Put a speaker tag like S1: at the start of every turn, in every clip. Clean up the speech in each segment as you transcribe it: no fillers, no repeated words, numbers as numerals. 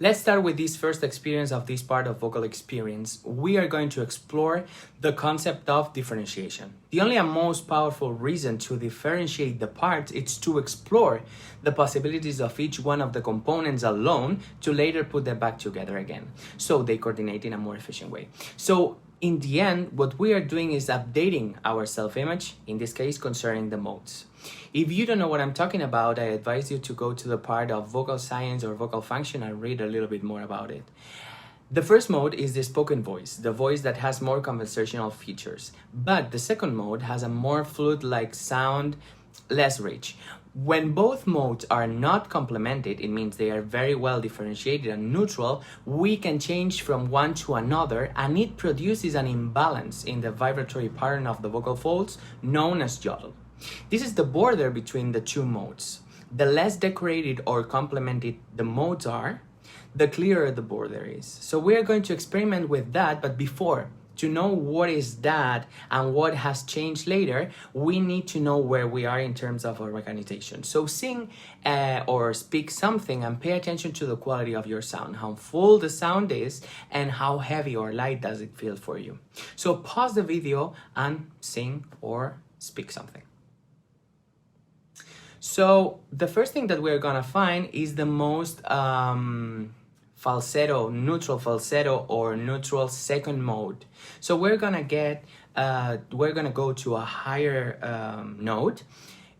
S1: Let's start with this first experience of this part of vocal experience. We are going to explore the concept of differentiation. The only and most powerful reason to differentiate the parts is to explore the possibilities of each one of the components alone to later put them back together again, so they coordinate in a more efficient way. So in the end, what we are doing is updating our self-image, in this case concerning the modes. If you don't know what I'm talking about, I advise you to go to the part of vocal science or vocal function and read a little bit more about it. The first mode is the spoken voice, the voice that has more conversational features. But the second mode has a more flute-like sound, less rich. When both modes are not complemented, it means they are very well differentiated and neutral, we can change from one to another, and it produces an imbalance in the vibratory pattern of the vocal folds known as yodel. This is the border between the two modes. The less decorated or complemented the modes are, the clearer the border is. So we are going to experiment with that, but before, to know what is that and what has changed later, we need to know where we are in terms of our organization. So sing or speak something and pay attention to the quality of your sound, how full the sound is and how heavy or light does it feel for you. So pause the video and sing or speak something. So the first thing that we're gonna find is the most falsetto, neutral falsetto or neutral second mode. So we're gonna go to a higher note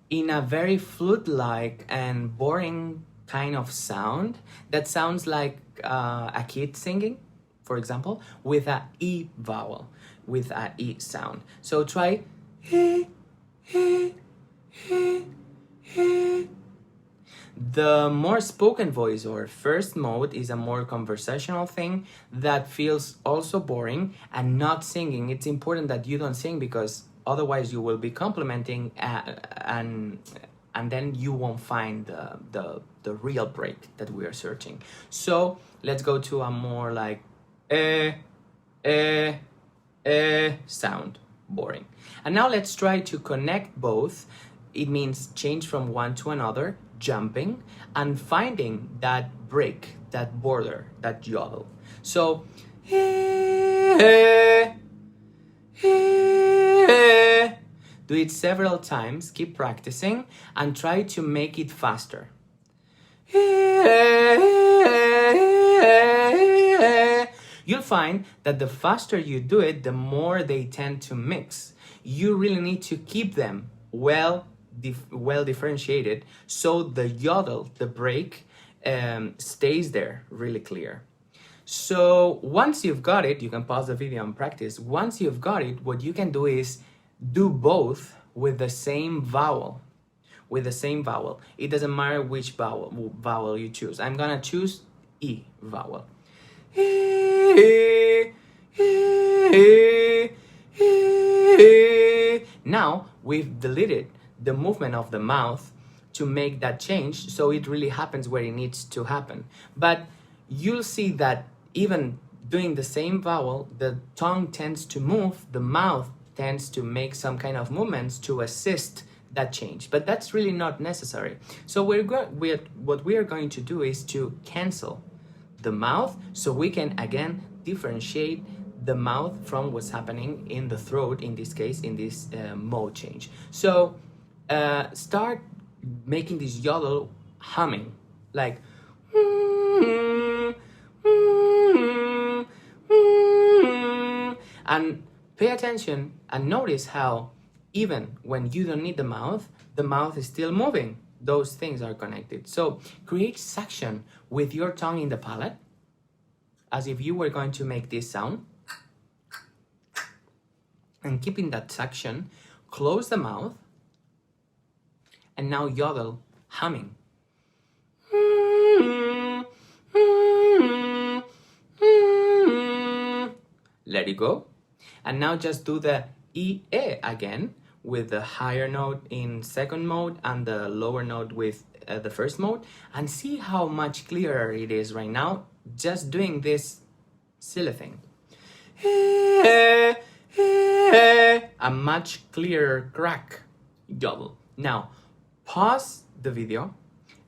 S1: in a very flute-like and boring kind of sound that sounds like a kid singing, for example, with a E vowel, with a E sound. So try he, he, he. The more spoken voice or first mode is a more conversational thing that feels also boring and not singing. It's important that you don't sing because otherwise you will be complimenting and then you won't find the real break that we are searching. So let's go to a more like sound, boring. And now let's try to connect both. It means change from one to another, jumping, and finding that break, that border, that yodel. So, do it several times, keep practicing, and try to make it faster. You'll find that the faster you do it, the more they tend to mix. You really need to keep them well differentiated so the yodel, the break, stays there really clear. So once you've got it, you can pause the video and practice. Once you've got it, what you can do is do both with the same vowel. With the same vowel. It doesn't matter which vowel you choose. I'm gonna choose E vowel. Now we've deleted the movement of the mouth to make that change, so it really happens where it needs to happen. But you'll see that even doing the same vowel, the tongue tends to move, the mouth tends to make some kind of movements to assist that change. But that's really not necessary. So what we are going to do is to cancel the mouth so we can again differentiate the mouth from what's happening in the throat, in this case, in this mode change. So start making this yodel humming, like and pay attention and notice how even when you don't need the mouth is still moving. Those things are connected. So create suction with your tongue in the palate as if you were going to make this sound, and keeping that suction, close the mouth, and now yodel humming. Let it go. And now just do the E again with the higher note in second mode and the lower note with the first mode, and see how much clearer it is right now just doing this silly thing. A much clearer crack yodel. Now pause the video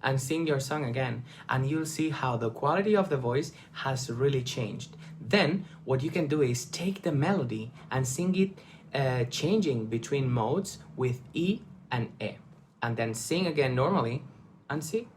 S1: and sing your song again, and you'll see how the quality of the voice has really changed. Then what you can do is take the melody and sing it changing between modes with E and E, and then sing again normally and see.